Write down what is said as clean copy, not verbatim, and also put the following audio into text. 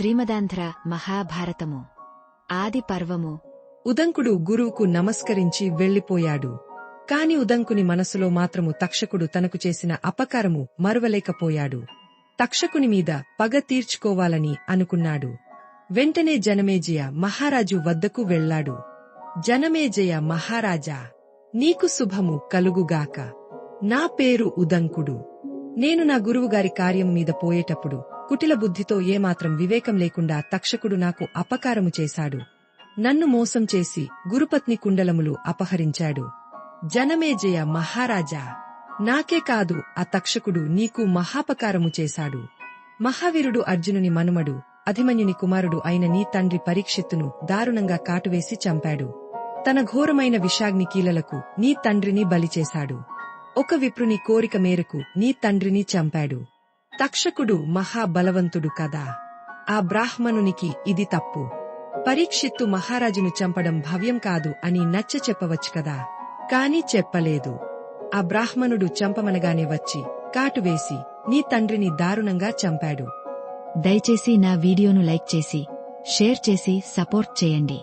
శ్రీమదాంధ్ర మహాభారతము ఆది పర్వము. ఉదంకుడు గురువుకు నమస్కరించి వెళ్లిపోయాడు. కాని ఉదంకుని మనసులో మాత్రము తక్షకుడు తనకు చేసిన అపకారము మరువలేకపోయాడు. తక్షకుని మీద పగ తీర్చుకోవాలని అనుకున్నాడు. వెంటనే జనమేజయ మహారాజు వద్దకు వెళ్లాడు. జనమేజయ మహారాజా, నీకు శుభము కలుగుగాక. నా పేరు ఉదంకుడు. నేను నా గురువుగారి కార్యం మీద పోయేటప్పుడు కుటిల బుద్ధితో ఏమాత్రం వివేకం లేకుండా తక్షకుడు నాకు అపకారము చేశాడు. నన్ను మోసం చేసి గురుపత్ని కుండలములు అపహరించాడు. జనమేజయ మహారాజా, నాకే కాదు ఆ తక్షకుడు నీకు మహాపకారము చేశాడు. మహావీరుడు అర్జునుని మనుమడు అభిమన్యుని కుమారుడు అయిన నీ తండ్రి పరీక్షిత్తును దారుణంగా కాటువేసి చంపాడు. తన ఘోరమైన విషాగ్ని కీలలకు నీ తండ్రిని బలిచేశాడు. ఒక విప్రుని కోరిక మేరకు నీ తండ్రిని చంపాడు. తక్షకుడు మహాబలవంతుడు కదా. ఆ బ్రాహ్మణునికి ఇది తప్పు. పరీక్షిత్తు మహారాజును చంపడం భవ్యం కాదు అని నచ్చ చెప్పవచ్చు కదా. కాని చెప్పలేదు. ఆ బ్రాహ్మణుడు చంపమనగానే వచ్చి కాటువేసి నీ తండ్రిని దారుణంగా చంపాడు. దయచేసి నా వీడియోను లైక్ చేసి, షేర్ చేసి సపోర్ట్ చేయండి.